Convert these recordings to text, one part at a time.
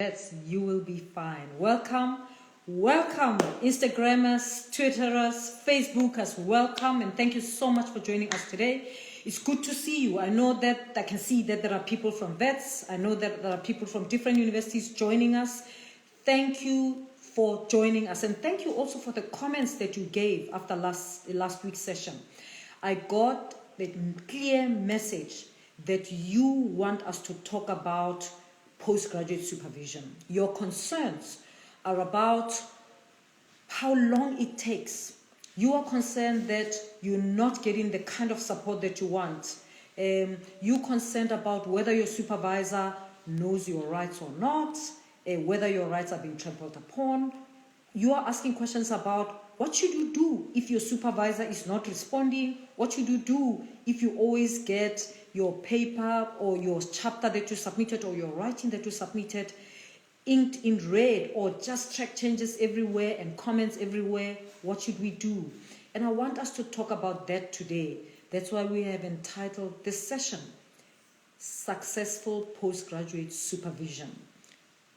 You will be fine. Welcome, welcome, Instagrammers, Twitterers, Facebookers, welcome, and thank you so much for joining us today. It's good to see you. I know that I can see that there are people from VETS. I know that there are people from different universities joining us. Thank you for joining us, and thank you also for the comments that you gave after last week's session. I got the clear message that you want us to talk about postgraduate supervision. Your concerns are about how long it takes. You are concerned that you're not getting the kind of support that you want. You're concerned about whether your supervisor knows your rights or not, whether your rights are being trampled upon. You are asking questions about what should you do if your supervisor is not responding? What should you do if you always get your paper or your chapter that you submitted or your writing that you submitted inked in red, or just track changes everywhere and comments everywhere? What should we do? And I want us to talk about that today. That's why we have entitled this session, Successful Postgraduate Supervision.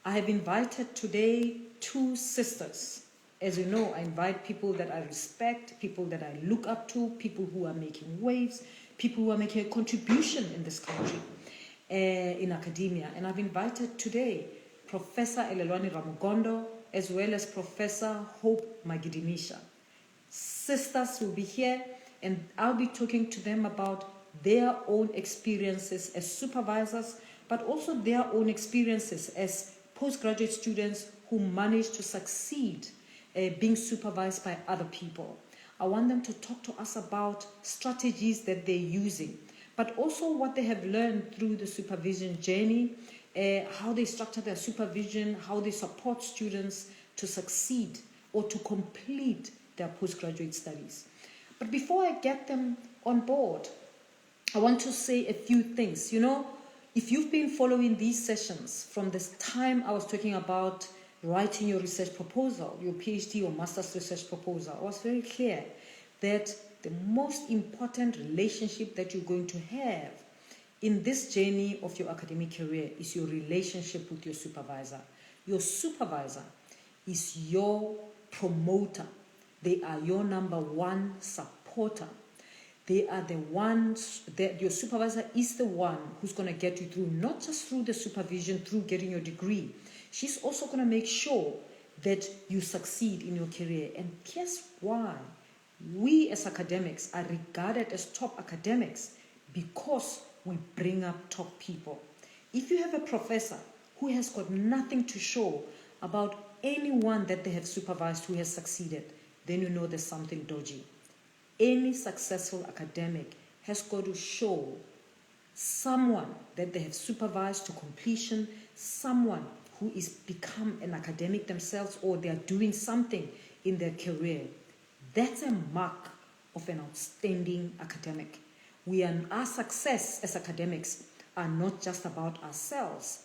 I have invited today two sisters. As you know, I invite people that I respect, people that I look up to, people who are making waves, people who are making a contribution in this country, in academia. And I've invited today Professor Elelwani Ramugondo, as well as Professor Hope Magidimisha. Sisters will be here, and I'll be talking to them about their own experiences as supervisors, but also their own experiences as postgraduate students who manage to succeed being supervised by other people. I want them to talk to us about strategies that they're using, but also what they have learned through the supervision journey, how they structure their supervision, how they support students to succeed or to complete their postgraduate studies. But before I get them on board, I want to say a few things. You know, if you've been following these sessions from this time I was talking about writing your research proposal, your PhD or master's research proposal, I was very clear that the most important relationship that you're going to have in this journey of your academic career is your relationship with your supervisor. Your supervisor is your promoter. They are your number one supporter. They are the ones that your supervisor is the one who's going to get you through, not just through the supervision, through getting your degree. She's also going to make sure that you succeed in your career. And guess why? We as academics are regarded as top academics because we bring up top people. If you have a professor who has got nothing to show about anyone that they have supervised who has succeeded, then you know there's something dodgy. Any successful academic has got to show someone that they have supervised to completion, someone who is become an academic themselves, or they are doing something in their career. That's a mark of an outstanding academic. Our success as academics are not just about ourselves.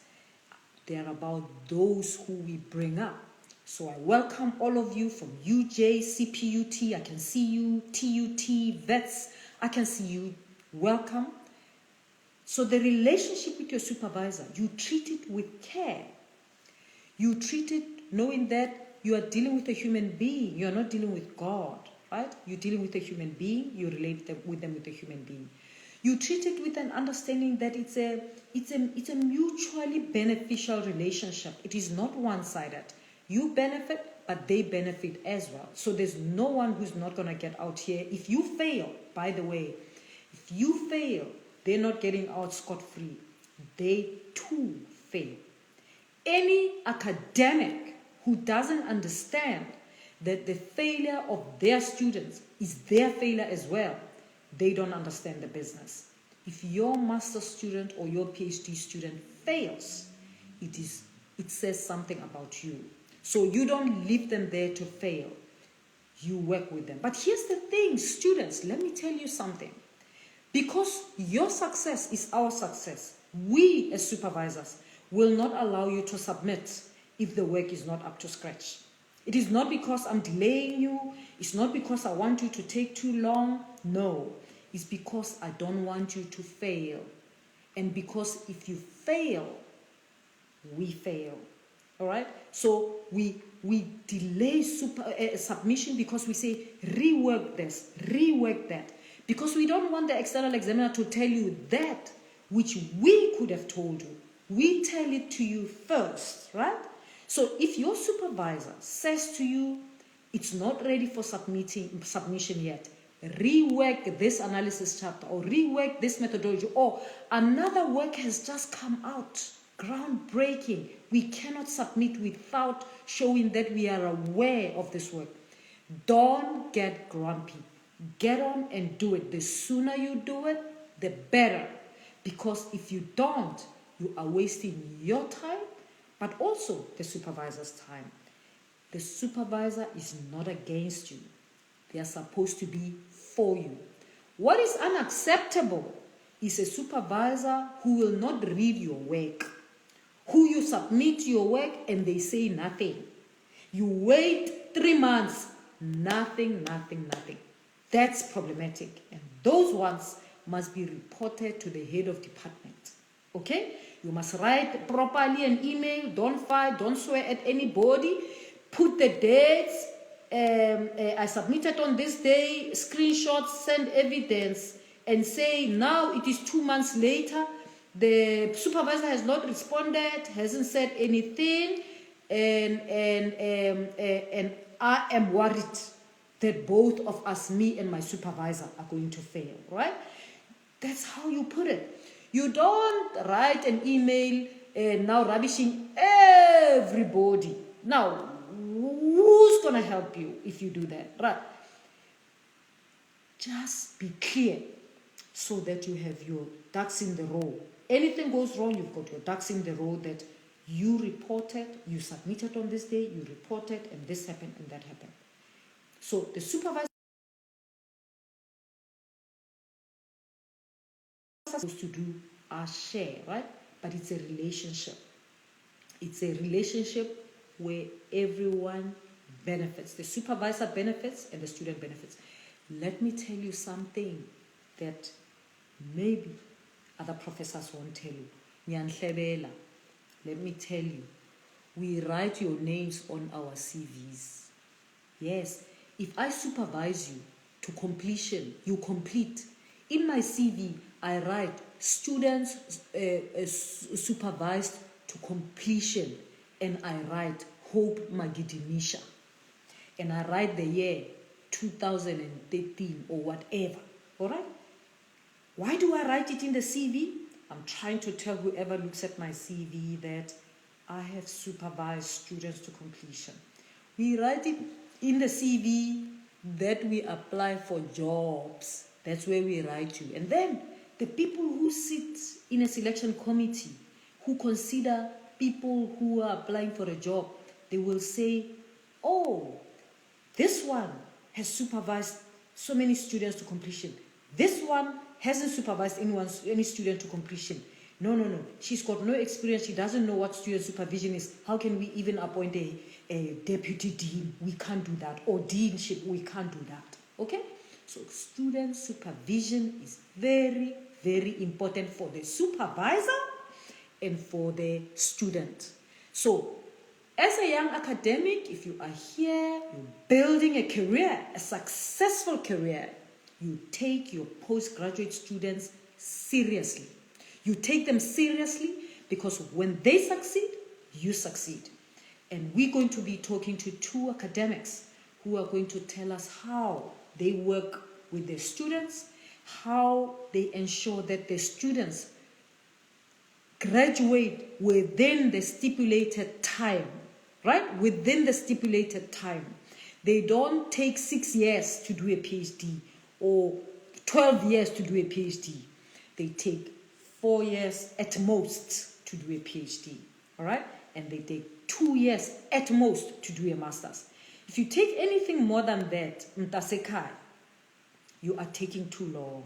They are about those who we bring up. So I welcome all of you from UJ, CPUT, I can see you, TUT, VETS, I can see you. Welcome. So the relationship with your supervisor, you treat it with care. You treat it knowing that you are dealing with a human being. You are not dealing with God, right? You're dealing with a human being. You relate with them with a human being. You treat it with an understanding that it's a mutually beneficial relationship. It is not one-sided. You benefit, but they benefit as well. So there's no one who's not going to get out here. If you fail, by the way, if you fail, they're not getting out scot-free. They too fail. Any academic who doesn't understand that the failure of their students is their failure as well, they don't understand the business. If your master's student or your PhD student fails, it says something about you. So you don't leave them there to fail. You work with them. But here's the thing, students, let me tell you something. Because your success is our success, we as supervisors will not allow you to submit if the work is not up to scratch. It is not because I'm delaying you. It's not because I want you to take too long. No, it's because I don't want you to fail. And because if you fail, we fail. All right? So we delay submission because we say, rework this, rework that. Because we don't want the external examiner to tell you that which we could have told you. We tell it to you first, right? So if your supervisor says to you, it's not ready for submission yet, rework this analysis chapter or rework this methodology, or another work has just come out, groundbreaking, we cannot submit without showing that we are aware of this work. Don't get grumpy. Get on and do it. The sooner you do it, the better. Because if you don't, you are wasting your time, but also the supervisor's time. The supervisor is not against you. They are supposed to be for you. What is unacceptable is a supervisor who will not read your work, who you submit your work and they say nothing. You wait 3 months, nothing. That's problematic. And those ones must be reported to the head of department. Okay? You must write properly an email. Don't fight. Don't swear at anybody. Put the dates. I submitted on this day. Screenshots. Send evidence. And say now it is 2 months later. The supervisor has not responded. Hasn't said anything. And I am worried that both of us, me and my supervisor, are going to fail, right? That's how you put it. You don't write an email now rubbishing everybody. Now, who's going to help you if you do that, right? Just be clear so that you have your ducks in the row. Anything goes wrong, you've got your ducks in the row that you reported, you submitted on this day, you reported, and this happened and that happened. So the supervisor is supposed to do our share, right? But it's a relationship. It's a relationship where everyone benefits. The supervisor benefits and the student benefits. Let me tell you something that maybe other professors won't tell you. Nyanhlebela, let me tell you, we write your names on our CVs. Yes, if I supervise you to completion, you complete. In my CV, I write students supervised to completion, and I write Hope Magidimisha, and I write the year 2013 or whatever. All right? Why do I write it in the CV? I'm trying to tell whoever looks at my CV that I have supervised students to completion. We write it in the CV that we apply for jobs. That's where we write you. And then the people who sit in a selection committee, who consider people who are applying for a job, they will say, oh, this one has supervised so many students to completion. This one hasn't supervised any student to completion. No. She's got no experience. She doesn't know what student supervision is. How can we even appoint a deputy dean? We can't do that. Or deanship, we can't do that. Okay? So student supervision is very, very important for the supervisor and for the student. So as a young academic, if you are here, you're building a career, a successful career, you take your postgraduate students seriously. You take them seriously because when they succeed, you succeed. And we're going to be talking to 2 academics who are going to tell us how they work with their students, how they ensure that the students graduate within the stipulated time, right? Within the stipulated time. They don't take 6 years to do a PhD or 12 years to do a PhD. They take 4 years at most to do a PhD, all right? And they take 2 years at most to do a master's. If you take anything more than that, mtasekai, you are taking too long.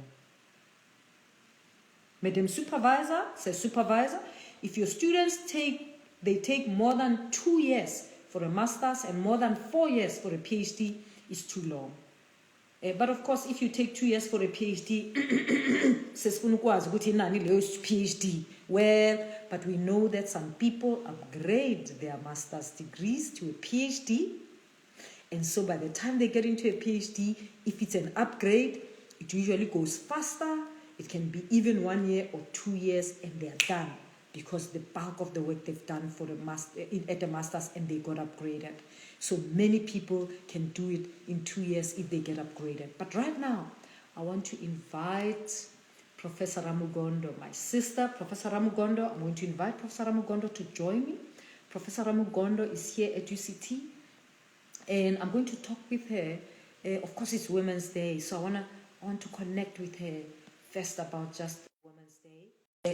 Madam Supervisor, says Supervisor, if your students take more than 2 years for a master's and more than 4 years for a PhD, it's too long. But of course, if you take 2 years for a PhD, PhD, Well, but we know that some people upgrade their master's degrees to a PhD. And so by the time they get into a PhD, if it's an upgrade, it usually goes faster. It can be even 1 year or 2 years, and they're done because the bulk of the work they've done for the master at the master's, and they got upgraded. So many people can do it in 2 years if they get upgraded. But right now, I want to invite Professor Ramugondo, my sister, Professor Ramugondo. I'm going to invite Professor Ramugondo to join me. Professor Ramugondo is here at UCT, and I'm going to talk with her. Of course, it's Women's Day, so I want to connect with her first about just Women's Day.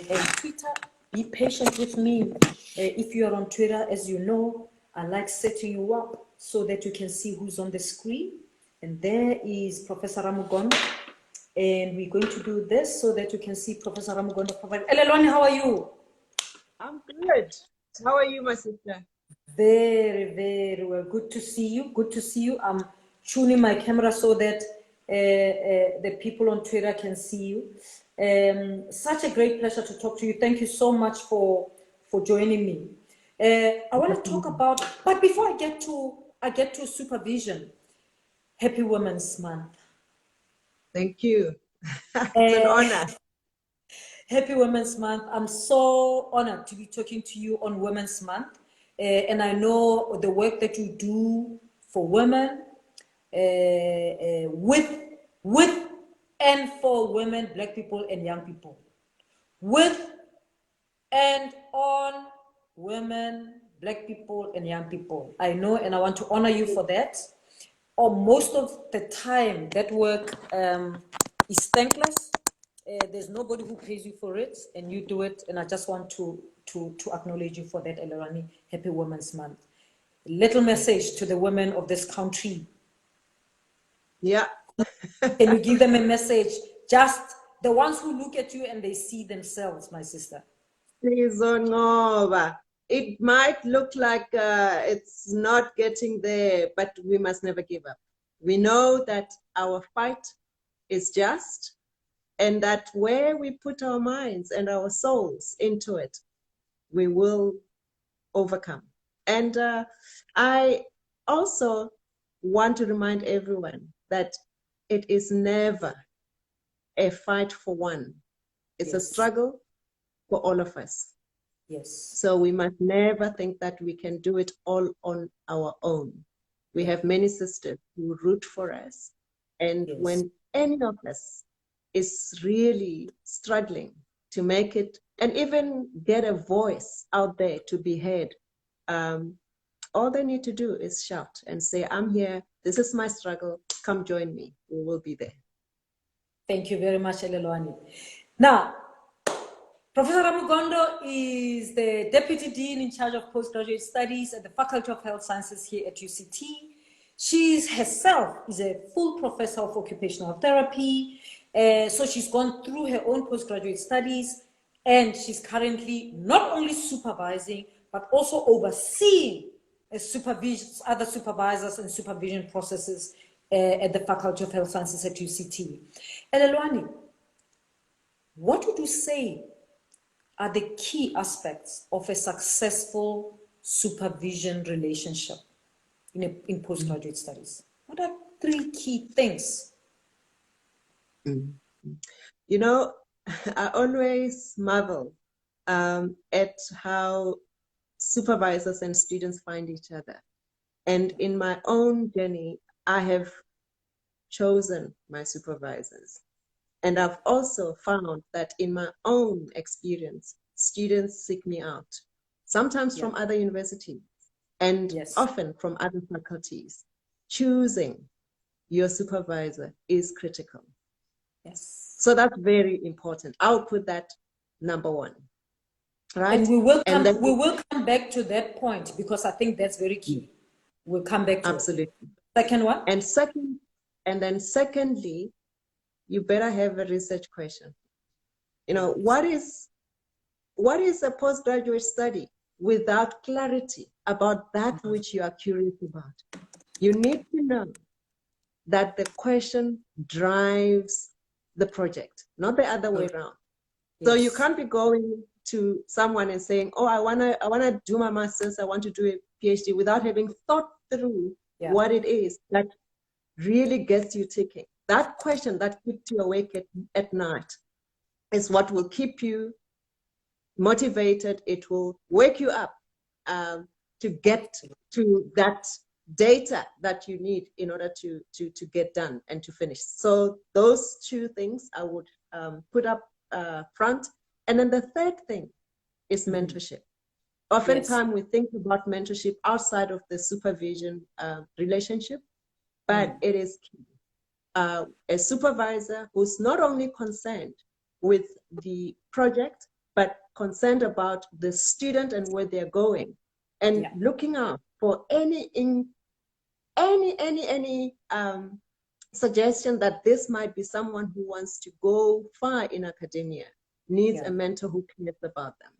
And Twitter, be patient with me. If you're on Twitter, as you know, I like setting you up so that you can see who's on the screen. And there is Professor Ramugondo. And we're going to do this so that you can see Professor Ramugondo. Elelwani, how are you? I'm good. How are you, my sister? Very, very well. Good to see you. Good to see you. I'm tuning my camera so that the people on Twitter can see you. Such a great pleasure to talk to you. Thank you so much for joining me. I want to talk about, but before I get to supervision, Happy Women's Month. Thank you. It's an honor. Happy Women's Month. I'm so honored to be talking to you on Women's Month. And I know the work that you do for women, with and for women, Black people, and young people. With and on women, Black people, and young people. I know, and I want to honor you for that. Or most of the time, that work is thankless. There's nobody who pays you for it, and you do it. And I just want to acknowledge you for that, Elorani. Happy Women's Month. A little message to the women of this country. Yeah. Can you give them a message? Just the ones who look at you and they see themselves, my sister. It might look like it's not getting there, but we must never give up. We know that our fight is just, and that where we put our minds and our souls into it, we will overcome. And I also want to remind everyone that it is never a fight for one. It's a struggle for all of us. Yes. So we must never think that we can do it all on our own. We have many sisters who root for us. And when any of us is really struggling to make it and even get a voice out there to be heard, all they need to do is shout and say, I'm here, this is my struggle, come join me, we will be there. Thank you very much, Elelwani. Now, Professor Ramugondo is the Deputy Dean in charge of postgraduate studies at the Faculty of Health Sciences here at UCT. She herself is a full professor of occupational therapy. So she's gone through her own postgraduate studies, and she's currently not only supervising, but also overseeing other supervisors and supervision processes at the Faculty of Health Sciences at UCT. Elelwani, what would you say are the key aspects of a successful supervision relationship in postgraduate studies? What are 3 key things? You know, I always marvel at how supervisors and students find each other. And in my own journey, I have chosen my supervisors. And I've also found that in my own experience, students seek me out, sometimes from other universities and often from other faculties. Choosing your supervisor is critical. Yes. So that's very important. I'll put that number 1. Right? And we will come back to that point because I think that's very key. We'll come back to absolutely. It. Second one? And then secondly, you better have a research question. You know, what is a postgraduate study without clarity about that which you are curious about? You need to know that the question drives the project, not the other way around. So you can't be going to someone and saying, oh, I wanna do my master's, I want to do a PhD, without having thought through what it is that really gets you ticking. That question that keeps you awake at night is what will keep you motivated. It will wake you up to get to that data that you need in order to get done and to finish. So those two things I would put up front. And then the third thing is mentorship. Oftentimes we think about mentorship outside of the supervision relationship, but it is key. A supervisor who's not only concerned with the project, but concerned about the student and where they're going, and looking out for any suggestion that this might be someone who wants to go far in academia, needs a mentor who cares about them.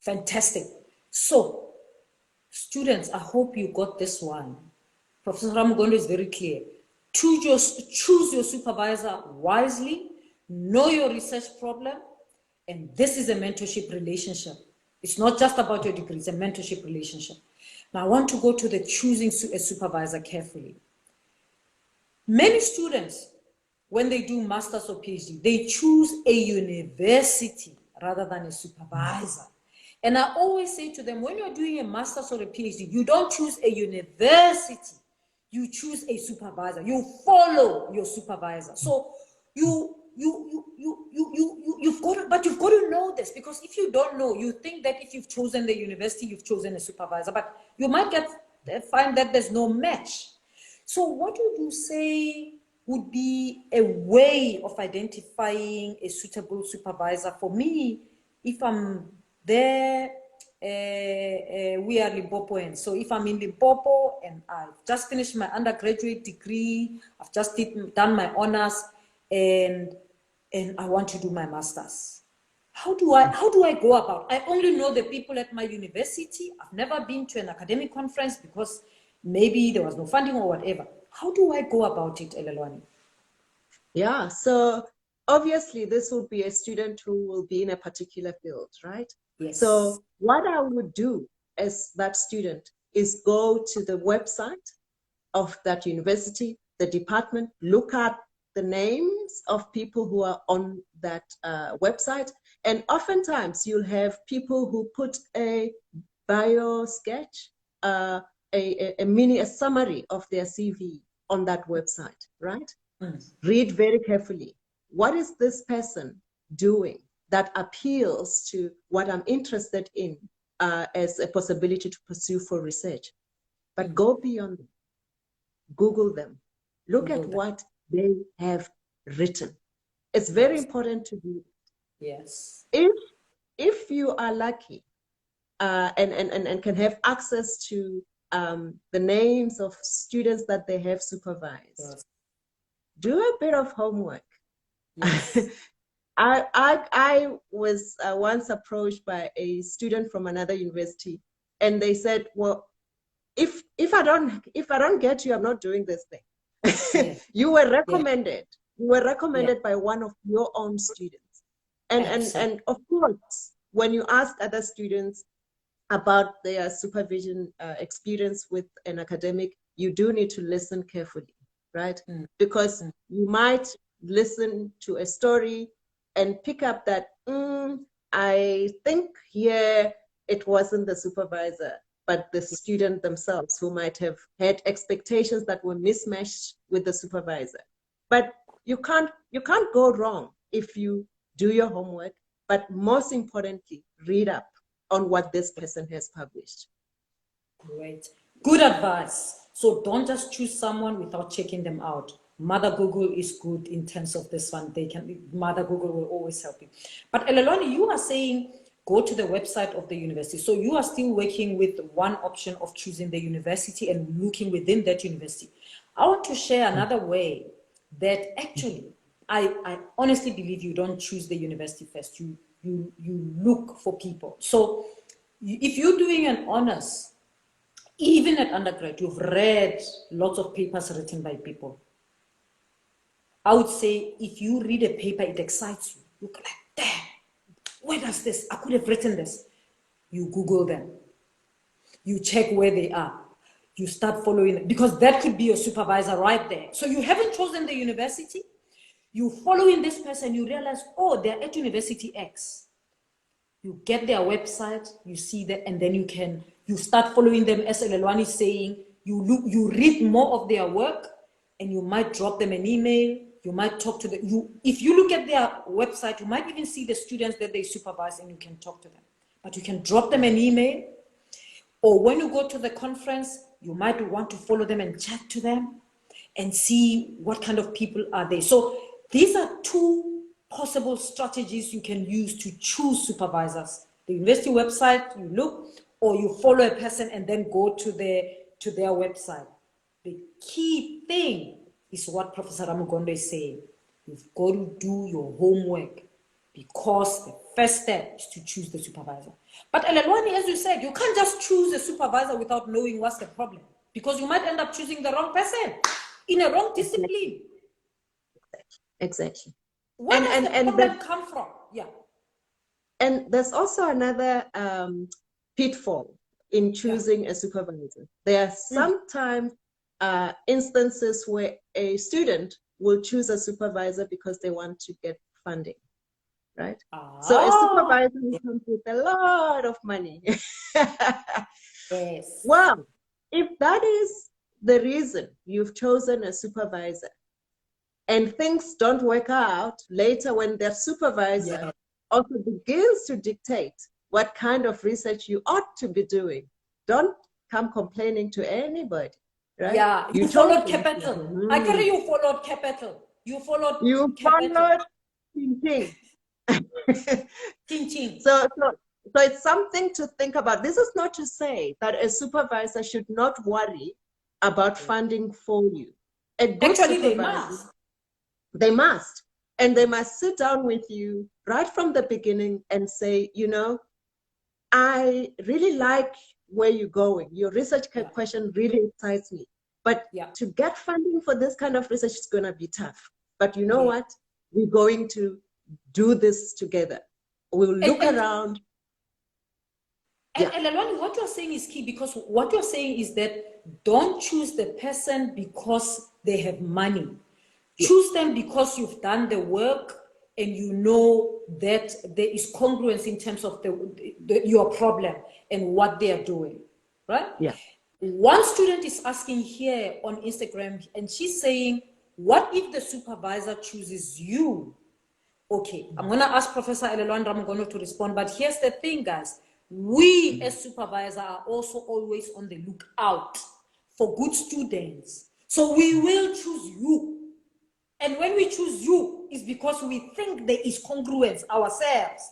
Fantastic. So, students, I hope you got this one. Professor Ramugondo is very clear. Choose your supervisor wisely, know your research problem, and this is a mentorship relationship. It's not just about your degree, it's a mentorship relationship. Now, I want to go to the choosing a supervisor carefully. Many students, when they do master's or PhD, they choose a university rather than a supervisor. And I always say to them, when you're doing a master's or a PhD, you don't choose a university, you choose a supervisor. You follow your supervisor. So you've got to know this, because if you don't know, you think that if you've chosen the university, you've chosen a supervisor, but you might find that there's no match. So what would you say would be a way of identifying a suitable supervisor? For me, if I'm there, we are Limpopoans. So if I'm in Limpopo and I've just finished my undergraduate degree, I've just done my honors, and I want to do my master's, how do I go about? I only know the people at my university. I've never been to an academic conference because maybe there was no funding or whatever. How do I go about it, Elelwani? Yeah, so obviously this will be a student who will be in a particular field, right? Yes. So what I would do as that student is go to the website of that university, the department, look at the names of people who are on that website. And oftentimes you'll have people who put a bio sketch, a summary of their CV on that website, right? Read very carefully. What is this person doing that appeals to what I'm interested in as a possibility to pursue for research? But go beyond them. Google them. Look at what they have written. It's very important to do. Yes. If you are lucky and can have access to the names of students that they have supervised, do a bit of homework. Yes. I was once approached by a student from another university, and they said, well, if I don't get you, I'm not doing this thing. Yes. You were recommended. You were recommended by one of your own students. And of course, when you ask other students about their supervision experience with an academic, you do need to listen carefully, right? Because you might listen to a story and pick up that, I think here it wasn't the supervisor, but the student themselves who might have had expectations that were mismatched with the supervisor. But you can't go wrong if you do your homework, but most importantly, read up on what this person has published. Great. Good advice. So don't just choose someone without checking them out. Mother Google is good in terms of this one. Mother Google will always help you. But Elelwani, you are saying go to the website of the university. So you are still working with one option of choosing the university and looking within that university. I want to share another way that actually, I honestly believe you don't choose the university first. You look for people. So if you're doing an honors, even at undergrad, you've read lots of papers written by people. I would say if you read a paper, it excites you. You're like, damn, where does this, I could have written this. You Google them. You check where they are. You start following them, because that could be your supervisor right there. So you haven't chosen the university. You following this person, you realize, oh, they're at University X. You get their website, you see that, and then you start following them, as Elelwani is saying. You read more of their work, and you might drop them an email. You might talk to them. If you look at their website, you might even see the students that they supervise, and you can talk to them. But you can drop them an email, or when you go to the conference, you might want to follow them and chat to them and see what kind of people are they. So these are two possible strategies you can use to choose supervisors. The university website, you look, or you follow a person and then go to their website. The key thing is what Professor Ramugondo is saying. You've got to do your homework, because the first step is to choose the supervisor. But Elelwani, as you said, you can't just choose a supervisor without knowing what's the problem, because you might end up choosing the wrong person in a wrong discipline. Exactly. Where does the problem come from? Yeah. And there's also another pitfall in choosing a supervisor. There are sometimes instances where a student will choose a supervisor because they want to get funding, right? So a supervisor who comes with a lot of money. Yes. Well, if that is the reason you've chosen a supervisor, and things don't work out later when their supervisor also begins to dictate what kind of research you ought to be doing, don't come complaining to anybody, right? Yeah, you followed capital. I carry you followed capital. You followed Ting. Ting. So it's something to think about. This is not to say that a supervisor should not worry about funding for you. A good supervisor, they must. And they must sit down with you right from the beginning and say, you know, I really like where you're going. Your research question really excites me. But to get funding for this kind of research is going to be tough. But you know what? We're going to do this together. We'll look around. And Elelwani, what you're saying is key, because what you're saying is that don't choose the person because they have money. Choose them because you've done the work and you know that there is congruence in terms of your problem and what they are doing, right? Yeah. One student is asking here on Instagram, and she's saying, what if the supervisor chooses you? Okay, I'm going to ask Professor Elelwani Ramugondo to respond, but here's the thing, guys. We as supervisors are also always on the lookout for good students. So we will choose you. And when we choose you, it's because we think there is congruence ourselves.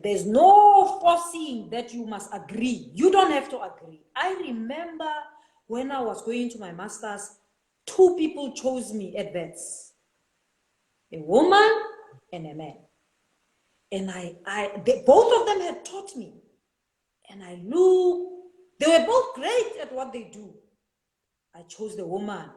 There's no forcing that you must agree. You don't have to agree. I remember when I was going into my master's, 2 people chose me at vets. A woman and a man. And both of them had taught me. And I knew they were both great at what they do. I chose the woman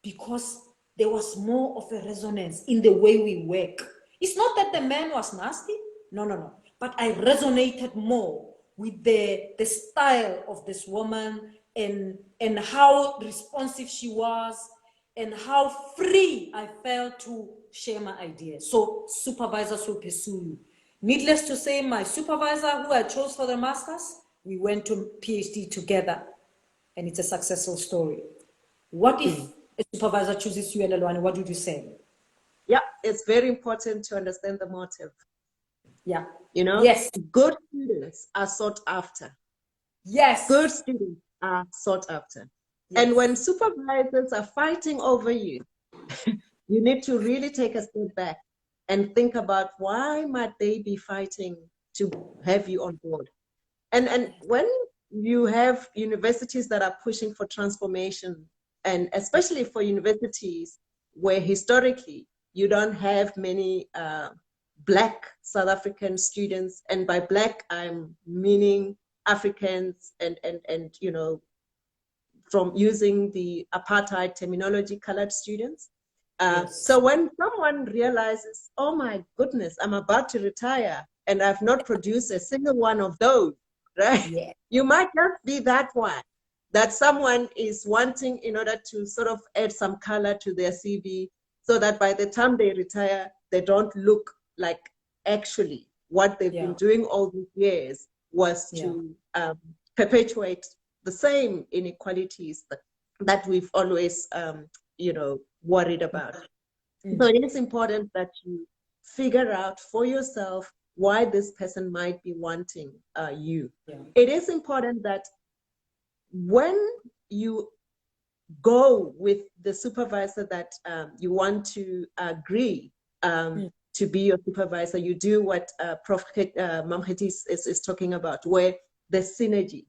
because there was more of a resonance in the way we work. It's not that the man was nasty. No. But I resonated more with the style of this woman and how responsive she was and how free I felt to share my ideas. So supervisors will pursue you. Needless to say, my supervisor who I chose for the master's, we went to PhD together, and it's a successful story. What if a supervisor chooses you, Elelwani? What would you say? Yeah, it's very important to understand the motive. Yeah. You know, good students are sought after. Yes. Good students are sought after. Yes. And when supervisors are fighting over you, you need to really take a step back and think about why might they be fighting to have you on board. And when you have universities that are pushing for transformation, and especially for universities where historically you don't have many Black South African students, and by Black I'm meaning Africans and you know, from using the apartheid terminology, colored students. So when someone realizes, oh my goodness, I'm about to retire and I've not produced a single one of those, right? Yeah. You might just be that one that someone is wanting in order to sort of add some color to their CV so that by the time they retire, they don't look like actually what they've been doing all these years was to perpetuate the same inequalities that we've always, worried about. So it is important that you figure out for yourself why this person might be wanting you. It is important that when you go with the supervisor that you want to agree to be your supervisor, you do what Prof. Mamheti is talking about, where there's synergy,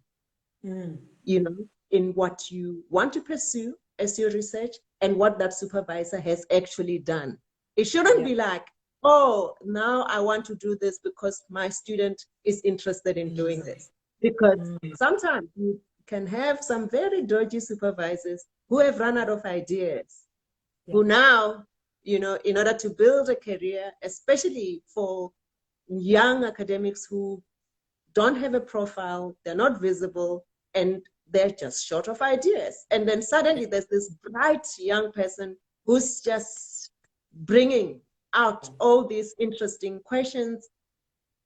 in what you want to pursue as your research and what that supervisor has actually done. It shouldn't be like, oh, now I want to do this because my student is interested in doing this. Because sometimes you can have some very dodgy supervisors who have run out of ideas, who now, in order to build a career, especially for young academics who don't have a profile, they're not visible, and they're just short of ideas. And then suddenly there's this bright young person who's just bringing out all these interesting questions,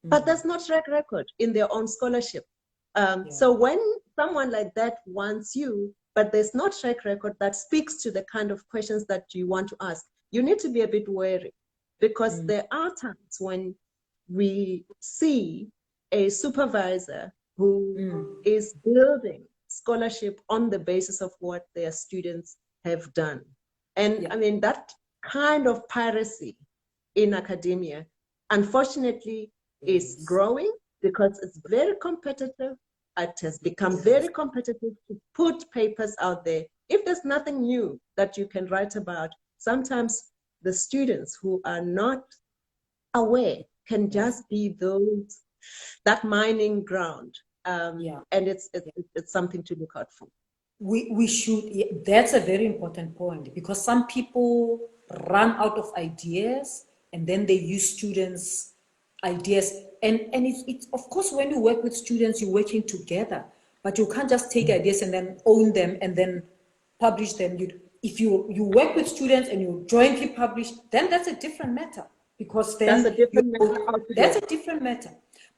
but there's no track record in their own scholarship. So when someone like that wants you, but there's no track record that speaks to the kind of questions that you want to ask, you need to be a bit wary, because there are times when we see a supervisor who is building scholarship on the basis of what their students have done. And I mean, that kind of piracy in academia, unfortunately, is growing because it's very competitive. It has become very competitive to put papers out there. If there's nothing new that you can write about, sometimes the students who are not aware can just be that mining ground. And it's something to look out for. We should, that's a very important point, because some people run out of ideas and then they use students' ideas. And it's of course, when you work with students, you're working together, but you can't just take ideas and then own them and then publish them. If you work with students and you jointly publish, then that's a different matter, because then that's a different matter. That's a different matter.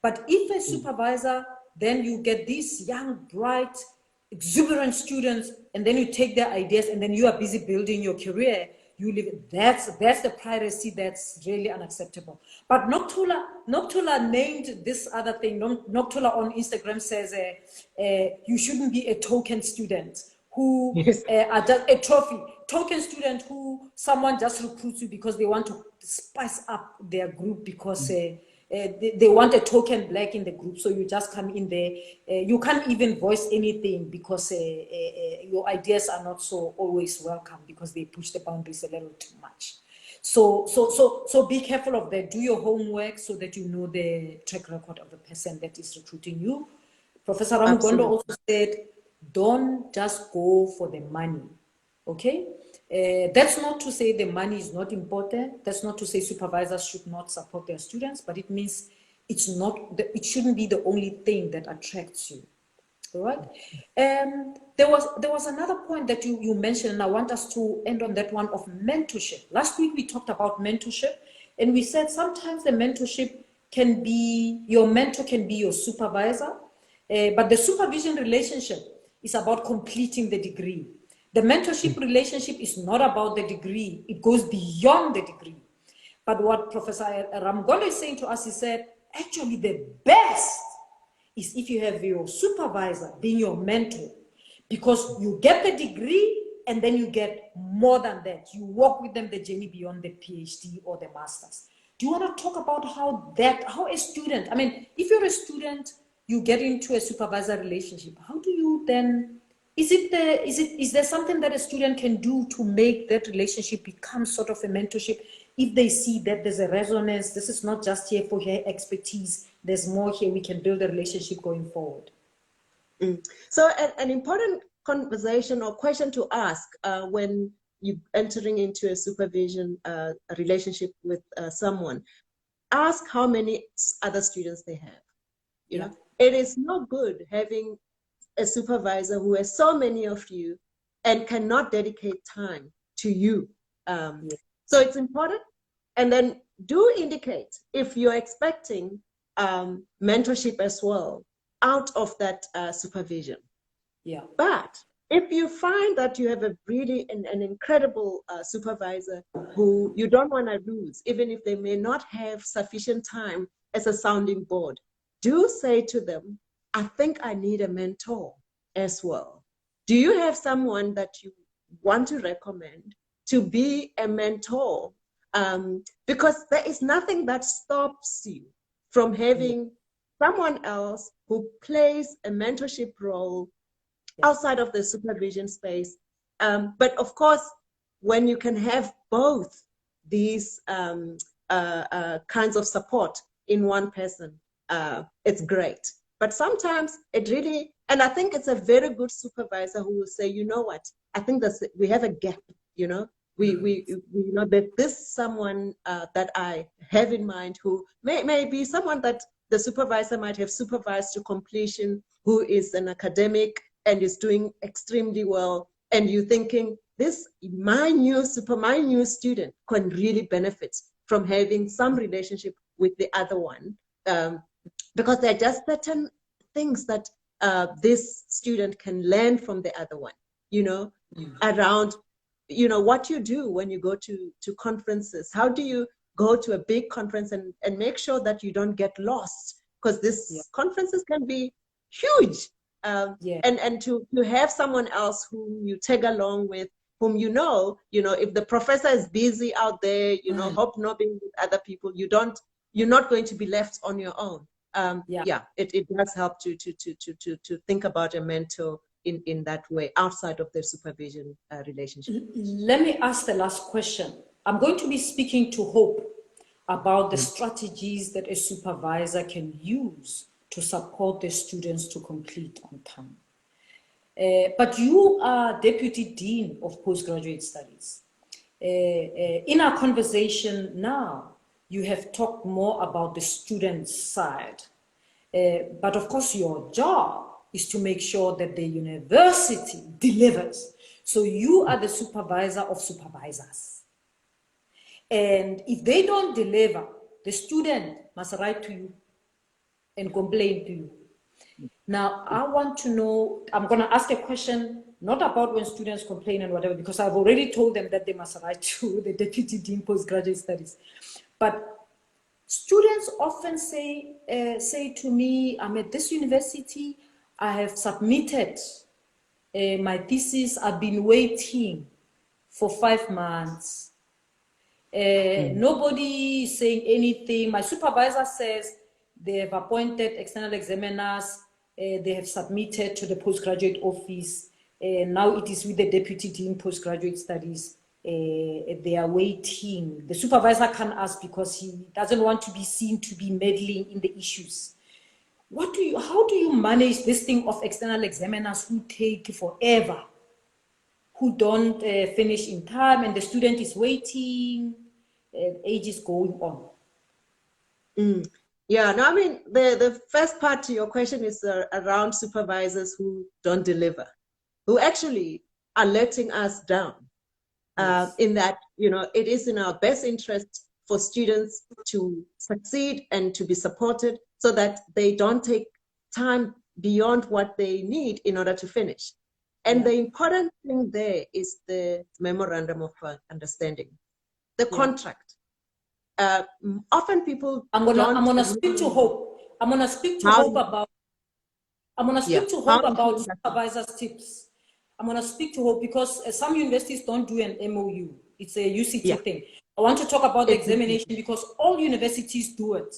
But if a supervisor, then you get these young, bright, exuberant students, and then you take their ideas and then you are busy building your career, you live, that's the piracy that's really unacceptable. But Noctula named this other thing. Noctula on Instagram says you shouldn't be a token student who are just a token student who someone just recruits you because they want to spice up their group, because they want a token black in the group, so you just come in there. You can't even voice anything because your ideas are not so always welcome, because they push the boundaries a little too much. So be careful of that. Do your homework so that you know the track record of the person that is recruiting you. Professor Ramugondo also said, don't just go for the money, okay? That's not to say the money is not important. That's not to say supervisors should not support their students, but it means it shouldn't be the only thing that attracts you. All right. There was another point that you mentioned, and I want us to end on that one of mentorship. Last week we talked about mentorship, and we said sometimes the mentorship can be, your mentor can be your supervisor, but the supervision relationship is about completing the degree. The mentorship relationship is not about the degree. It goes beyond the degree. But what Professor Ramgondo is saying to us, he said, actually the best is if you have your supervisor being your mentor, because you get the degree and then you get more than that. You walk with them the journey beyond the PhD or the master's. Do you want to talk about how a student, I mean, if you're a student, you get into a supervisor relationship, how do you then, is there something that a student can do to make that relationship become sort of a mentorship, if they see that there's a resonance, this is not just here for her expertise, there's more here, we can build a relationship going forward? So an important conversation or question to ask when you're entering into a supervision relationship with someone, ask how many other students they have. You Yeah. know, it is no good having a supervisor who has so many of you and cannot dedicate time to you. Yeah. So it's important. And then do indicate if you're expecting mentorship as well out of that supervision. Yeah. But if you find that you have a really an incredible supervisor who you don't want to lose, even if they may not have sufficient time as a sounding board, do say to them, I think I need a mentor as well. Do you have someone that you want to recommend to be a mentor? Because there is nothing that stops you from Yeah. having someone else who plays a mentorship role Yeah. outside of the supervision space. But of course, when you can have both these kinds of support in one person, it's great. But sometimes it really, and I think it's a very good supervisor who will say, you know what, I think we have a gap, you know, we know that this someone that I have in mind who may be someone that the supervisor might have supervised to completion, who is an academic and is doing extremely well, and you're thinking, my new student can really benefit from having some relationship with the other one, because there are just certain things that this student can learn from the other one, you know, around, you know, what you do when you go to conferences. How do you go to a big conference and make sure that you don't get lost? Because these conferences can be huge. Yeah. And to have someone else whom you tag along with, whom if the professor is busy out there, hobnobbing with other people, you're not going to be left on your own. It does help to think about a mentor in that way outside of their supervision relationship. Let me ask the last question. I'm going to be speaking to Hope about the strategies that a supervisor can use to support the students to complete on time. But you are Deputy Dean of Postgraduate Studies. In our conversation now, you have talked more about the student side. But of course, your job is to make sure that the university delivers. So you are the supervisor of supervisors. And if they don't deliver, the student must write to you and complain to you. Now, I want to know, I'm going to ask a question, not about when students complain and whatever, because I've already told them that they must write to the Deputy Dean Postgraduate Studies. But students often say to me, I'm at this university, I have submitted my thesis, I've been waiting for 5 months. Nobody is saying anything. My supervisor says they have appointed external examiners, they have submitted to the postgraduate office. Now it is with the Deputy Dean Postgraduate Studies. They are waiting. The supervisor can't ask because he doesn't want to be seen to be meddling in the issues. How do you manage this thing of external examiners who take forever, who don't finish in time, and the student is waiting, age is going on? Yeah, no, I mean, the first part to your question is around supervisors who don't deliver, who actually are letting us down. Yes. In that, it is in our best interest for students to succeed and to be supported so that they don't take time beyond what they need in order to finish. And the important thing there is the memorandum of understanding, the contract. Often people I'm gonna speak to Hope. I'm gonna speak to Hope about supervisors' tips. I'm gonna speak to Hope because some universities don't do an MOU. It's a UCT thing. I want to talk about the examination because all universities do it.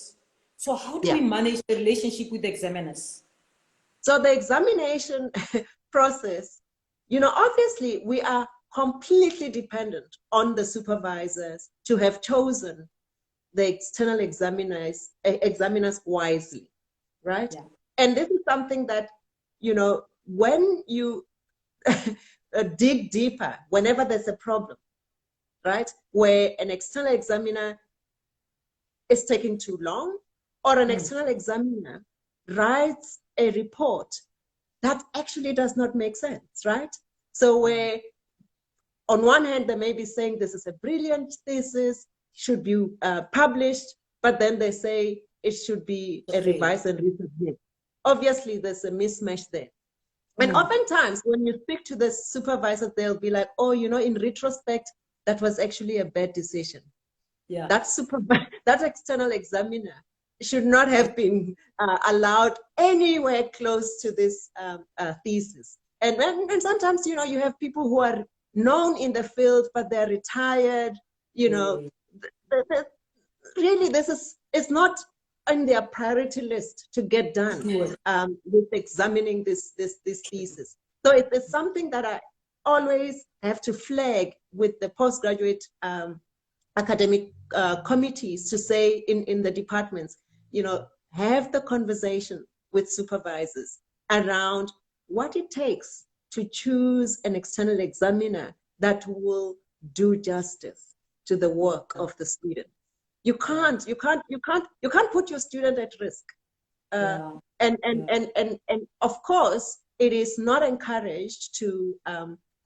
So how do we manage the relationship with the examiners? So the examination process, obviously we are completely dependent on the supervisors to have chosen the external examiners wisely, right? Yeah. And this is something that, when you dig deeper, whenever there's a problem, right, where an external examiner is taking too long, or an external examiner writes a report that actually does not make sense, right? So where on one hand, they may be saying this is a brilliant thesis, should be published, but then they say it should be a revised and resubmit. Obviously, there's a mismatch there. And oftentimes, when you speak to the supervisor, they'll be like, oh, you know, in retrospect, that was actually a bad decision. Yeah. That external examiner should not have been allowed anywhere close to this thesis. And sometimes, you know, you have people who are known in the field, but they're retired, you know, really it's not on their priority list to get done with examining this thesis. So it's something that I always have to flag with the postgraduate academic committees to say in the departments, you know, have the conversation with supervisors around what it takes to choose an external examiner that will do justice to the work of the student. You can't put your student at risk. And of course, it is not encouraged to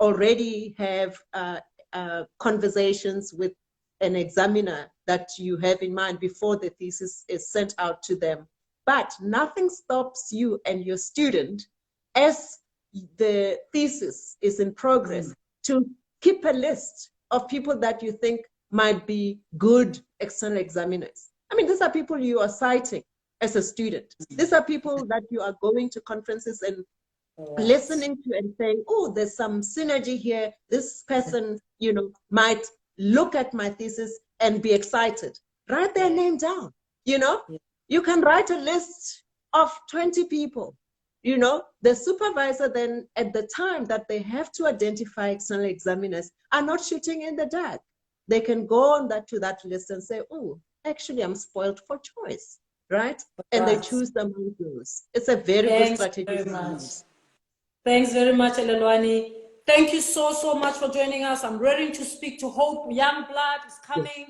already have conversations with an examiner that you have in mind before the thesis is sent out to them. But nothing stops you and your student, as the thesis is in progress, to keep a list of people that you think might be good external examiners. I mean, these are people you are citing as a student. These are people that you are going to conferences and listening to and saying, oh, there's some synergy here. This person, you know, might look at my thesis and be excited. Write their name down, you know? You can write a list of 20 people. You know, the supervisor then, at the time that they have to identify external examiners, are not shooting in the dark. They can go on to that list and say, oh, actually, I'm spoiled for choice, right? And they choose the among those. It's a very good strategy. Thanks very much, Elelwani. Thank you so much for joining us. I'm ready to speak to Hope. Young blood is coming.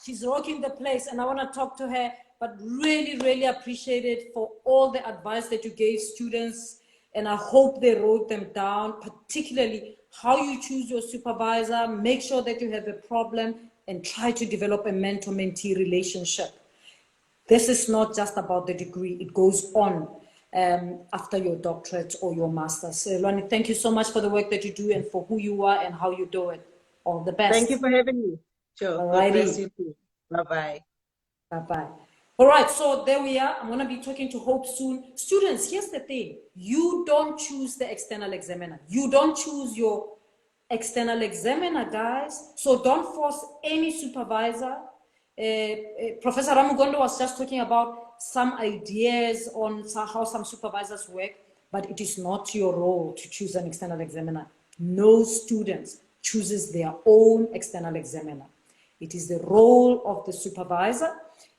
She's rocking the place, and I want to talk to her. But really appreciate it for all the advice that you gave students, and I hope they wrote them down, particularly how you choose your supervisor. Make sure that you have a problem and try to develop a mentor-mentee relationship. This is not just about the degree. It goes on after your doctorate or your master's. Lwani, thank you so much for the work that you do and for who you are and how you do it. All the best. Thank you for having me. Sure. God bless you too. Bye-bye. Bye-bye. All right, so there we are. I'm going to be talking to Hope soon. Students, here's the thing. You don't choose the external examiner. You don't choose your external examiner, guys. So don't force any supervisor. Professor Ramugondo was just talking about some ideas on how some supervisors work, but it is not your role to choose an external examiner. No student chooses their own external examiner. It is the role of the supervisor,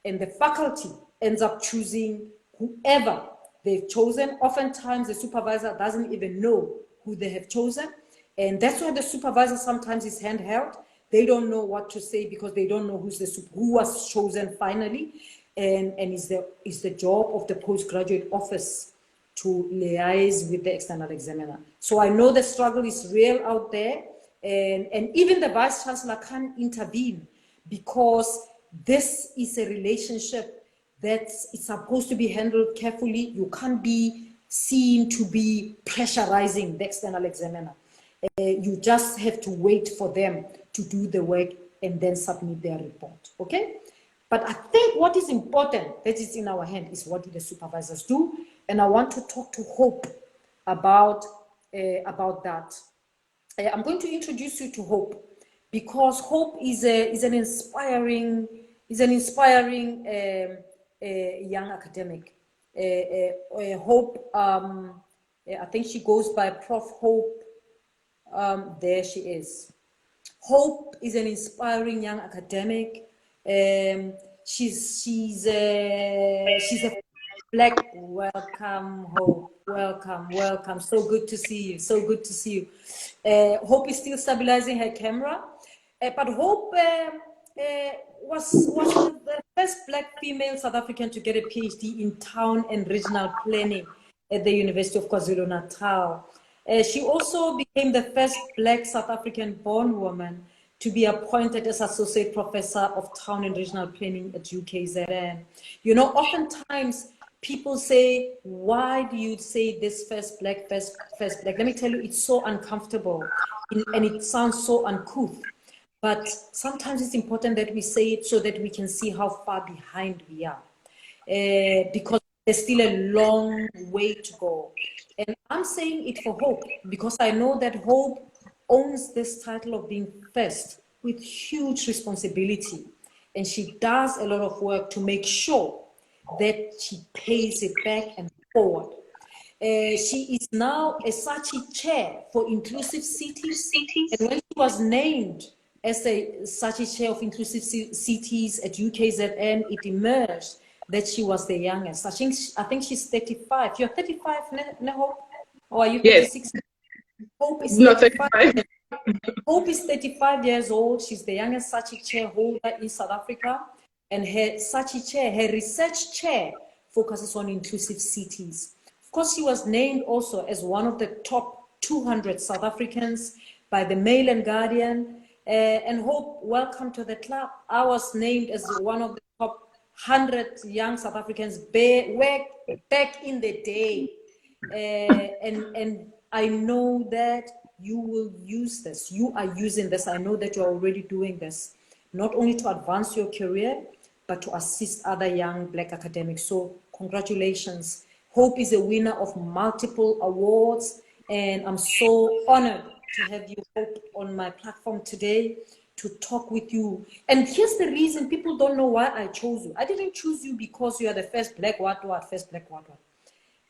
and the faculty ends up choosing whoever they've chosen. Oftentimes, the supervisor doesn't even know who they have chosen. And that's why the supervisor sometimes is handheld. They don't know what to say because they don't know who was chosen finally. And it's the job of the postgraduate office to liaise with the external examiner. So I know the struggle is real out there. And even the vice chancellor can't intervene because this is a relationship it's supposed to be handled carefully. You can't be seen to be pressurizing the external examiner. You just have to wait for them to do the work and then submit their report, okay? But I think what is important, that is in our hand, is what the supervisors do. And I want to talk to Hope about that. I'm going to introduce you to Hope because Hope is an inspiring young academic. Hope, I think she goes by Prof. Hope. There she is. Hope is an inspiring young academic. She's a Black. Welcome, Hope. Welcome. So good to see you. Hope is still stabilizing her camera. But Hope was the first Black female South African to get a PhD in town and regional planning at the University of KwaZulu-Natal. She also became the first Black South African-born woman to be appointed as Associate Professor of Town and Regional Planning at UKZN. You know, oftentimes people say, why do you say this first Black, first Black? Let me tell you, it's so uncomfortable and it sounds so uncouth. But sometimes it's important that we say it so that we can see how far behind we are. Because there's still a long way to go. And I'm saying it for Hope because I know that Hope owns this title of being first with huge responsibility. And she does a lot of work to make sure that she pays it back and forward. She is now a SACHI chair for inclusive cities. And when she was named as a SACHI chair of inclusive cities at UKZN, it emerged that she was the youngest. I think she's 35. You're 35, Hope? Or are you 36? Yes. Hope is 35. Hope is 35 years old. She's the youngest SACHI chair holder in South Africa. And her SACHI chair, her research chair, focuses on inclusive cities. Of course, she was named also as one of the top 200 South Africans by the Mail and Guardian. And Hope, welcome to the club. I was named as one of the top 100 young South Africans back in the day. And I know that you will use this. You are using this. I know that you're already doing this, not only to advance your career, but to assist other young Black academics. So congratulations. Hope is a winner of multiple awards, and I'm so honored to have you, Hope, on my platform today to talk with you. And here's the reason people don't know why I chose you. I didn't choose you because you are the first Black first Black what.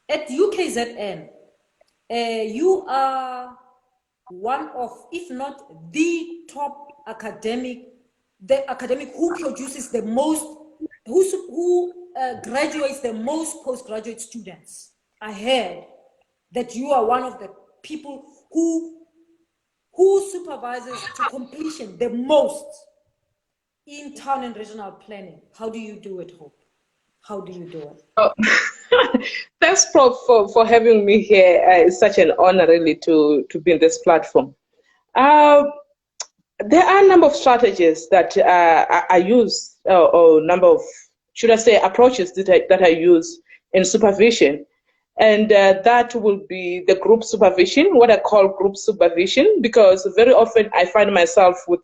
At UKZN, you are one of, if not the top academic, who produces the most, who graduates the most postgraduate students. I heard that you are one of the people who supervises to completion the most in town and regional planning. How do you do it, Hope? How do you do it? Oh. Thanks, Prof, for having me here. It's such an honor, really, to be in this platform. There are a number of strategies that I use, or a number of, should I say, approaches that I use in supervision. And that will be the group supervision, what I call group supervision, because very often I find myself with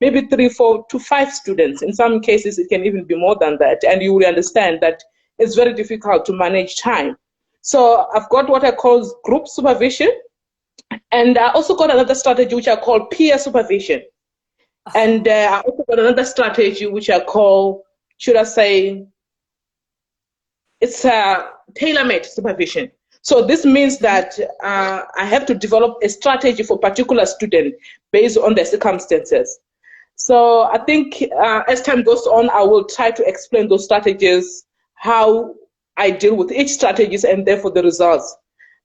maybe 3, 4 to 5 students. In some cases, it can even be more than that. And you will understand that it's very difficult to manage time. So I've got what I call group supervision. And I also got another strategy which I call peer supervision. And I also got another strategy which I call, should I say, it's tailor-made supervision. So this means that I have to develop a strategy for a particular student based on their circumstances. So I think as time goes on, I will try to explain those strategies, how I deal with each strategy, and therefore the results.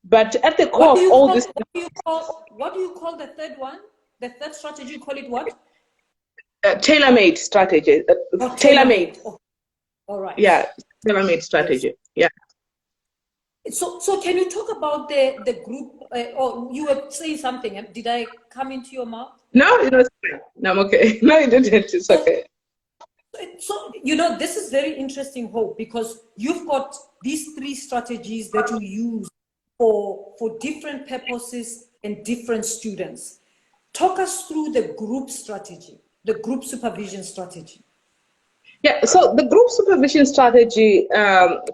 But at the core of all this... What do you call the third one? The third strategy, you call it what? Tailor-made strategy. Tailor-made. Oh, all right. Yeah, tailor-made strategy. Yes. Yeah. So can you talk about the group, or you were saying something, did I come into your mouth? No, no, I'm okay. No, you didn't, it's okay. So, you know, this is very interesting, Hope, because you've got these 3 strategies that you use for different purposes and different students. Talk us through the group strategy, the group supervision strategy. Yeah, so the group supervision strategy,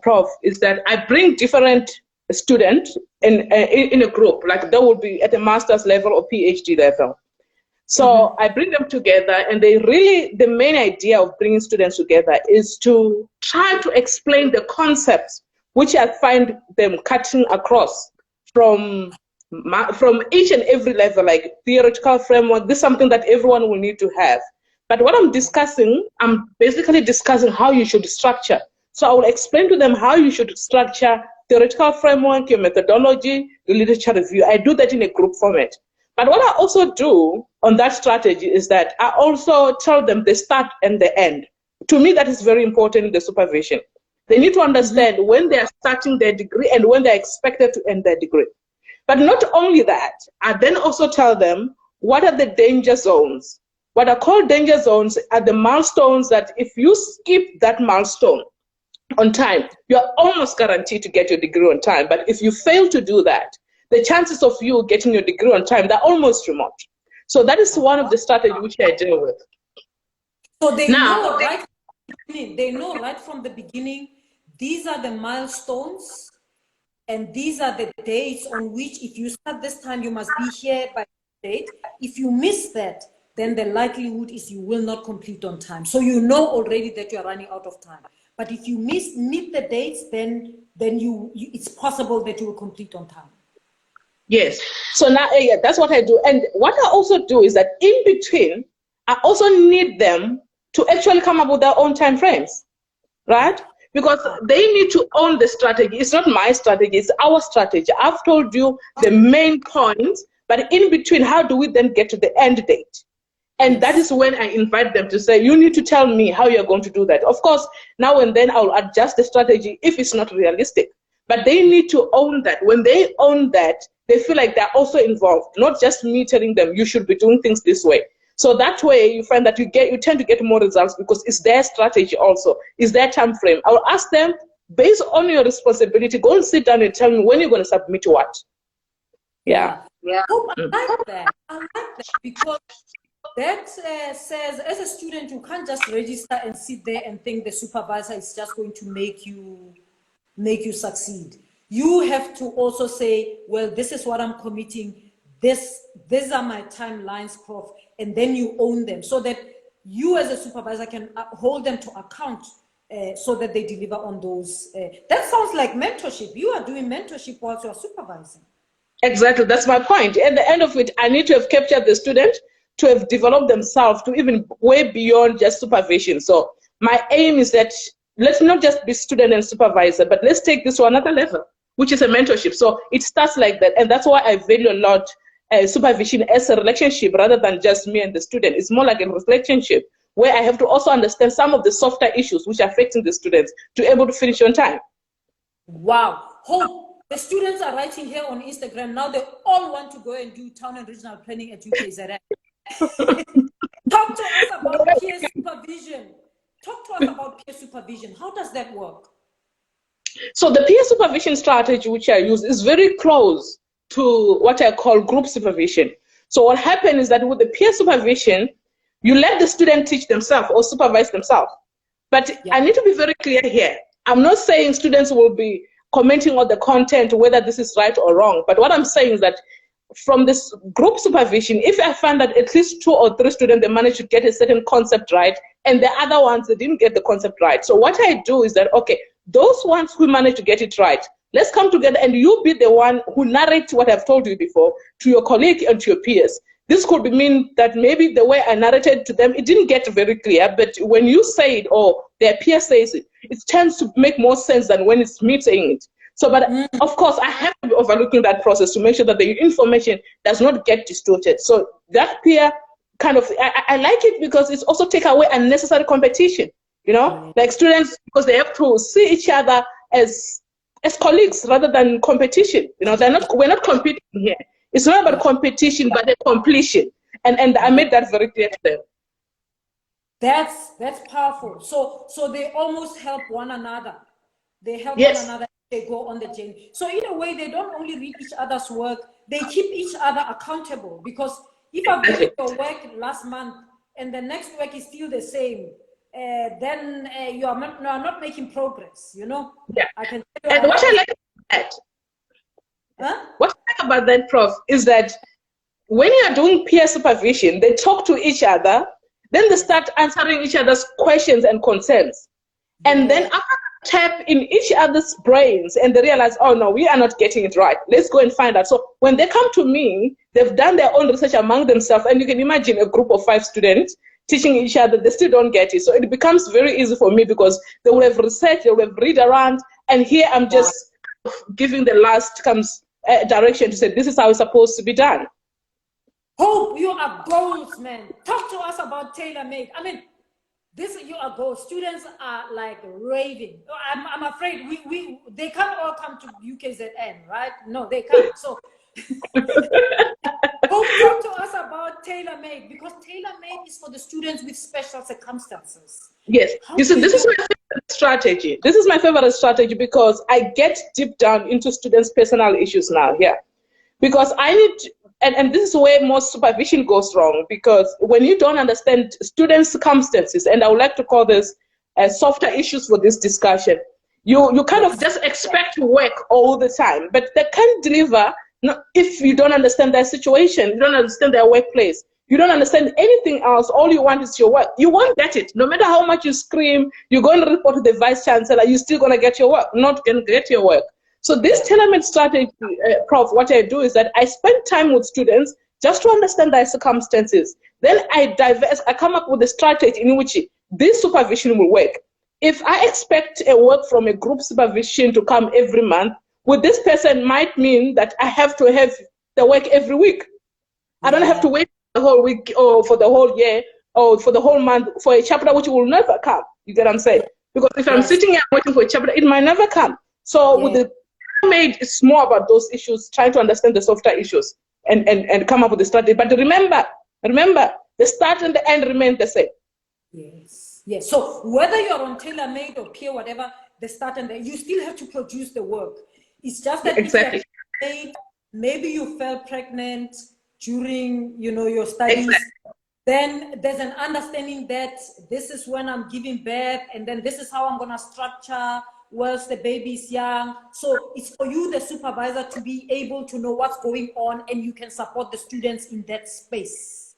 Prof, is that I bring different students in a group, like they will be at a master's level or PhD level. So I bring them together, and the main idea of bringing students together is to try to explain the concepts which I find them cutting across from each and every level, like theoretical framework. This is something that everyone will need to have. But what I'm basically discussing how you should structure. So I will explain to them how you should structure theoretical framework, your methodology, your literature review. I do that in a group format. But what I also do on that strategy is that I also tell them the start and the end. To me, that is very important in the supervision. They need to understand when they are starting their degree and when they're expected to end their degree. But not only that, I then also tell them what are the danger zones. What I call danger zones are the milestones that if you skip that milestone on time, you're almost guaranteed to get your degree on time. But if you fail to do that, the chances of you getting your degree on time, they're almost remote. So that is one of the strategies which I deal with. So they know right from the beginning, right from the beginning, these are the milestones and these are the dates on which if you start this time, you must be here by this date. If you miss that, then the likelihood is you will not complete on time. So you know already that you are running out of time. But if you meet the dates, then it's possible that you will complete on time. Yes. So now, yeah, that's what I do. And what I also do is that in between, I also need them to actually come up with their own time frames, right? Because they need to own the strategy. It's not my strategy, it's our strategy. I've told you the main points, but in between, how do we then get to the end date? And that is when I invite them to say, you need to tell me how you're going to do that. Of course, now and then I'll adjust the strategy if it's not realistic. But they need to own that. When they own that, they feel like they're also involved, not just me telling them you should be doing things this way. So that way you find that you tend to get more results because it's their strategy also, it's their time frame. I'll ask them, based on your responsibility, go and sit down and tell me when you're going to submit what. Yeah. Oh, I like that. I like that because that says, as a student, you can't just register and sit there and think the supervisor is just going to make you succeed. You have to also say, well, this is what I'm committing. These are my timelines, Prof. And then you own them so that you as a supervisor can hold them to account so that they deliver on those. That sounds like mentorship. You are doing mentorship whilst you are supervising. Exactly, that's my point. At the end of it, I need to have captured the student to have developed themselves to even way beyond just supervision. So my aim is that let's not just be student and supervisor, but let's take this to another level, which is a mentorship. So it starts like that. And that's why I value a lot supervision as a relationship rather than just me and the student. It's more like a relationship where I have to also understand some of the softer issues which are affecting the students to be able to finish on time. Wow. Hope. The students are writing here on Instagram. Now they all want to go and do town and regional planning at UKZN. Talk to us about peer supervision. Talk to us about peer supervision. How does that work? So the peer supervision strategy which I use is very close to what I call group supervision. So what happens is that with the peer supervision, you let the student teach themselves or supervise themselves. But I need to be very clear here. I'm not saying students will be commenting on the content, whether this is right or wrong. But what I'm saying is that from this group supervision, if I find that at least 2 or 3 students, they managed to get a certain concept right, and the other ones, they didn't get the concept right. So what I do is that, okay, those ones who managed to get it right, let's come together and you be the one who narrates what I've told you before to your colleague and to your peers. This could mean that maybe the way I narrated to them, it didn't get very clear, but when you say it or their peer says it, it tends to make more sense than when it's me saying it. So, but of course, I have to be overlooking that process to make sure that the information does not get distorted. So that peer kind of, I like it because it's also take away unnecessary competition, you know, like students, because they have to see each other as colleagues rather than competition. You know, we're not competing here. It's not about competition, but the completion. And I made that very clear to them. That's powerful. So they almost help one another. They help one another. They go on the journey. So in a way, they don't only read each other's work, they keep each other accountable. Because if I've read your work last month and the next work is still the same, then I'm not making progress, you know? Yeah. I can and what I like about that, what I like about that, Prof, is that when you're doing peer supervision, they talk to each other, then they start answering each other's questions and concerns. And then after tap in each other's brains and they realize, oh no, we are not getting it right. Let's go and find out. So when they come to me, they've done their own research among themselves, and you can imagine a group of 5 students teaching each other, they still don't get it. So it becomes very easy for me because they will have researched, they will have read around, and here I'm just giving the last direction to say, this is how it's supposed to be done. Hope, you are goals, man. Talk to us about tailor-made. I mean, this, you are goals. Students are like raving. I'm afraid they can't all come to UKZN, right? No, they can't. So Hope, talk to us about tailor-made, because tailor-made is for the students with special circumstances. Yes, you see, this is my favorite strategy. This is my favorite strategy because I get deep down into students' personal issues now here. Because I need, and this is where most supervision goes wrong, because when you don't understand students' circumstances, and I would like to call this softer issues for this discussion, you kind of just expect to work all the time, but they can't deliver if you don't understand their situation, you don't understand their workplace, you don't understand anything else. All you want is your work. You won't get it. No matter how much you scream, you're going to report to the vice chancellor, you're still going to get your work, not going to get your work. So this tailor-made strategy, Prof, what I do is that I spend time with students just to understand their circumstances. Then I come up with a strategy in which this supervision will work. If I expect a work from a group supervision to come every month, with this person might mean that I have to have the work every week. I don't have to wait the whole week or for the whole year or for the whole month for a chapter which will never come. You get what I'm saying? Because if I'm sitting here waiting for a chapter, it might never come. So with the made, it's more about those issues, trying to understand the softer issues and come up with a strategy. But remember, the start and the end remain the same. Yes, yes. So whether you're on tailor-made or peer, whatever, the start and the end, you still have to produce the work. It's just that exactly. Maybe you fell pregnant during, your studies. Then there's an understanding that this is when I'm giving birth, and then this is how I'm going to structure whilst the baby is young. So it's for you, the supervisor, to be able to know what's going on, and you can support the students in that space.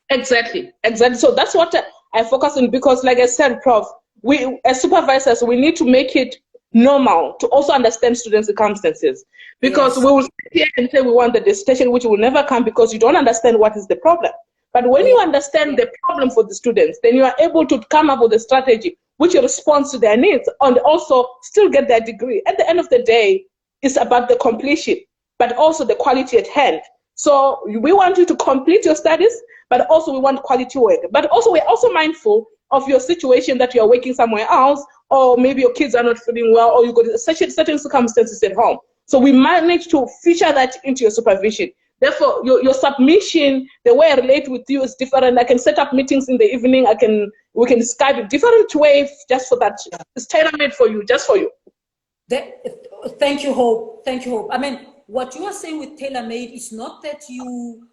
Exactly. So that's what I focus on, because like I said, Prof, we as supervisors, we need to make it normal to also understand students' circumstances, because we will sit here and say we want the dissertation, which will never come because you don't understand what is the problem. But when you understand the problem for the students, then you are able to come up with a strategy which responds to their needs and also still get their degree. At the end of the day, it's about the completion, but also the quality at hand. So we want you to complete your studies, but also we want quality work. But also we're also mindful of your situation, that you are working somewhere else, or maybe your kids are not feeling well, or you've got certain circumstances at home. So we manage to feature that into your supervision. Therefore, your submission, the way I relate with you is different. I can set up meetings in the evening. We can Skype in different ways just for that. It's tailor-made for you, just for you. Thank you, Hope. Thank you, Hope. I mean, what you are saying with tailor-made is not that you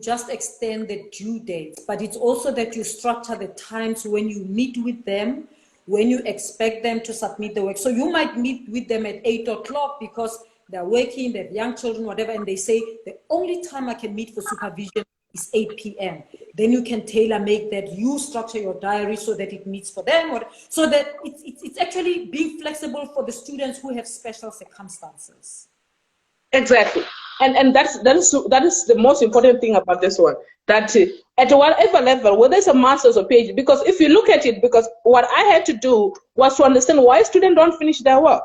just extend the due dates, but it's also that you structure the times when you meet with them, when you expect them to submit the work. So you might meet with them at 8 o'clock because they're working, they have young children, whatever, and they say, the only time I can meet for supervision is 8 p.m. Then you can tailor-make that. You structure your diary so that it meets for them, so that it's actually being flexible for the students who have special circumstances. Exactly. And that is the most important thing about this one, that at whatever level, whether it's a master's or PhD, because if you look at it, because what I had to do was to understand why students don't finish their work.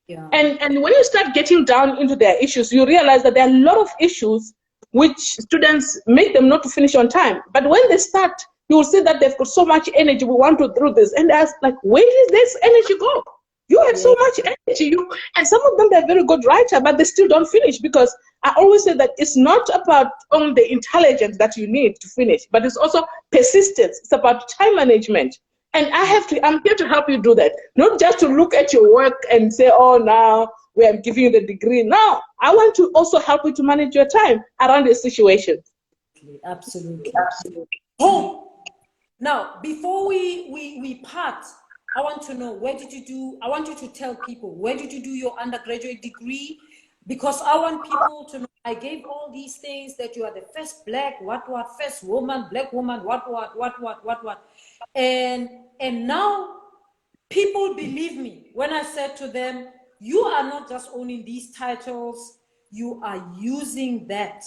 Yeah. And when you start getting down into their issues, you realize that there are a lot of issues which students make them not to finish on time. But when they start, you will see that they've got so much energy, we want to do this. And I was like, where did this energy go? You have so much energy. And some of them, they're very good writer, but they still don't finish, because I always say that it's not about only the intelligence that you need to finish, but it's also persistence. It's about time management. And I'm here to help you do that. Not just to look at your work and say, oh, now we are giving you the degree. No, I want to also help you to manage your time around the situation. Absolutely. Oh, now, before we part, I want to know, I want you to tell people, where did you do your undergraduate degree? Because I want people to know, I gave all these things, that you are the first black, first woman, black woman, what. And now people believe me when I said to them, you are not just owning these titles, you are using that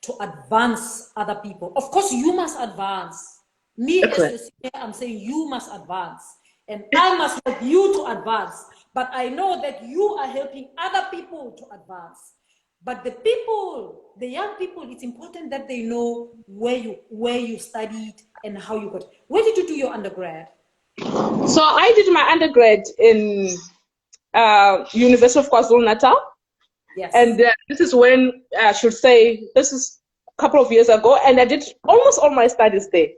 to advance other people. Of course, you must advance. Me as your senior, I'm saying you must advance. And I must help you to advance. But I know that you are helping other people to advance. But the people, the young people, it's important that they know where you studied and how you got. Where did you do your undergrad? So I did my undergrad in University of KwaZulu-Natal. Yes. And this is when, I should say, this is a couple of years ago, and I did almost all my studies there.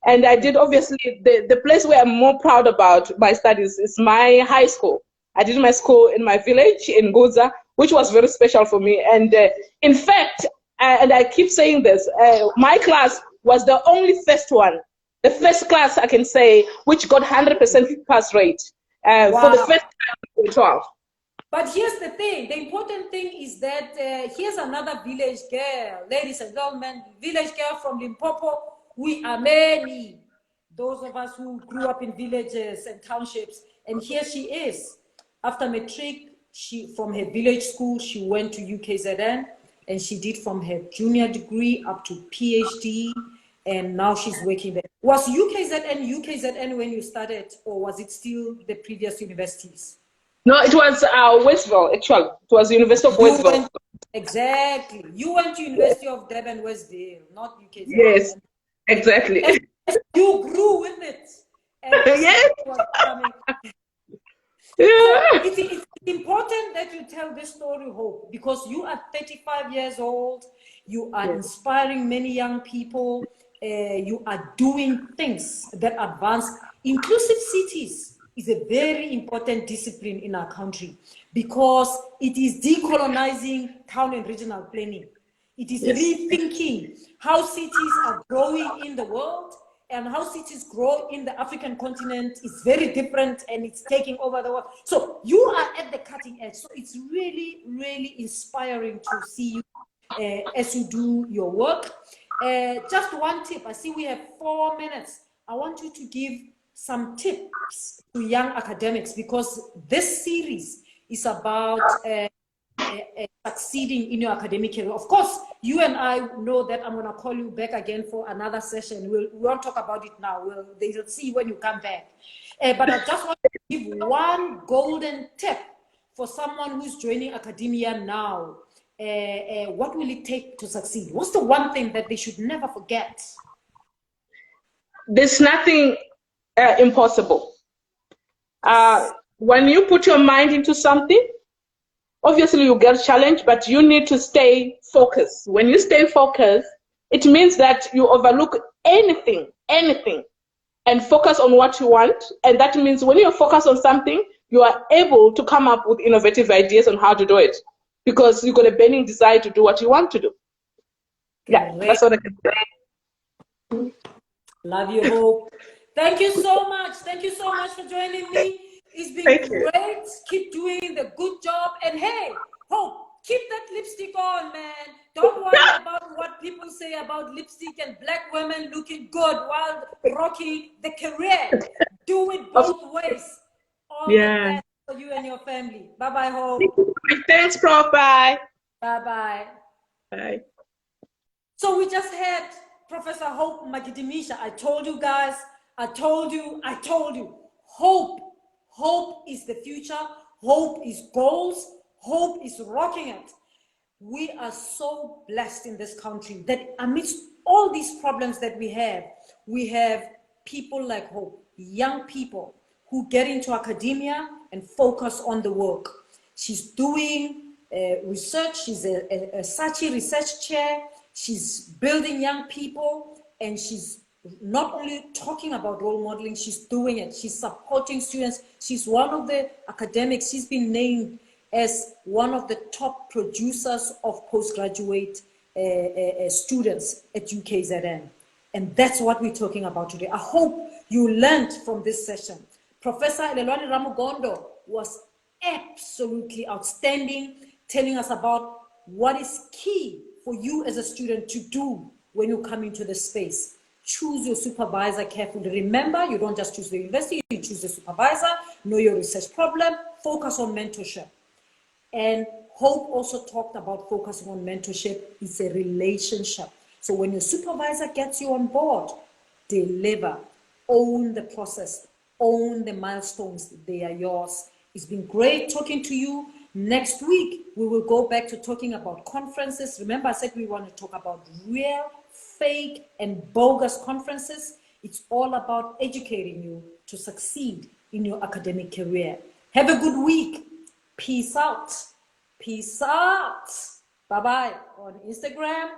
And I did, obviously, the place where I'm more proud about my studies is my high school. I did my school in my village in Guza, which was very special for me. And in fact, and I keep saying this, my class was the only first one, the first class I can say, which got 100% pass rate for the first time in 12. But here's the thing, the important thing is that here's another village girl, ladies and gentlemen, village girl from Limpopo. We are many, those of us who grew up in villages and townships. And here she is. After matric, from her village school, she went to UKZN, and she did from her junior degree up to PhD, and now she's working there. Was UKZN when you started, or was it still the previous universities? No, it was Westville, actually. It was University of Westville. Exactly. You went to University of Durban, Westdale, not UKZN. Yes, exactly. And you grew with it. And yes. So it's important that you tell this story, Hope, because you are 35 years old. You are inspiring many young people. You are doing things that advance. Inclusive cities is a very important discipline in our country because it is decolonizing town and regional planning. It is rethinking how cities are growing in the world, and how cities grow in the African continent is very different, and it's taking over the world. So you are at the cutting edge. So it's really, really inspiring to see you as you do your work. Just one tip. I see we have 4 minutes. I want you to give some tips to young academics, because this series is about succeeding in your academic career. Of course, you and I know that I'm going to call you back again for another session. We won't talk about it now. They'll see when you come back. But I just want to give one golden tip for someone who's joining academia now. What will it take to succeed? What's the one thing that they should never forget? There's nothing impossible. When you put your mind into something, obviously you get challenged, but you need to stay focused. When you stay focused, it means that you overlook anything, and focus on what you want. And that means when you're focused on something, you are able to come up with innovative ideas on how to do it, because you've got a burning desire to do what you want to do. Yeah, that's what I can say. Love you, Hope. Thank you so much. Thank you so much for joining me. It's been great. Keep doing the good job. And hey, Hope, keep that lipstick on, man. Don't worry about what people say about lipstick and black women looking good while rocking the career. Do it both ways. All the best for you and your family. Bye-bye, Hope. Thanks, Prof. Bye. Bye-bye. Bye. So we just had Professor Hope Magidimisha. I told you guys, I told you. Hope is the future. Hope is goals. Hope is rocking it. We are so blessed in this country that amidst all these problems that we have people like Hope, young people who get into academia and focus on the work. She's doing research. She's a Saatchi research chair. She's building young people, and she's not only talking about role modeling, she's doing it. She's supporting students. She's one of the academics. She's been named as one of the top producers of postgraduate students at UKZN. And that's what we're talking about today. I hope you learned from this session. Professor Elelwani Ramugondo was absolutely outstanding, telling us about what is key for you as a student to do when you come into the space. Choose your supervisor carefully. Remember, you don't just choose the university, you choose the supervisor, know your research problem, focus on mentorship. And Hope also talked about focusing on mentorship. It's a relationship. So when your supervisor gets you on board, deliver, own the process, own the milestones, they are yours. It's been great talking to you. Next week, we will go back to talking about conferences. Remember, I said we want to talk about real, fake, and bogus conferences. It's all about educating you to succeed in your academic career. Have a good week. Peace out. Peace out. Bye-bye on Instagram,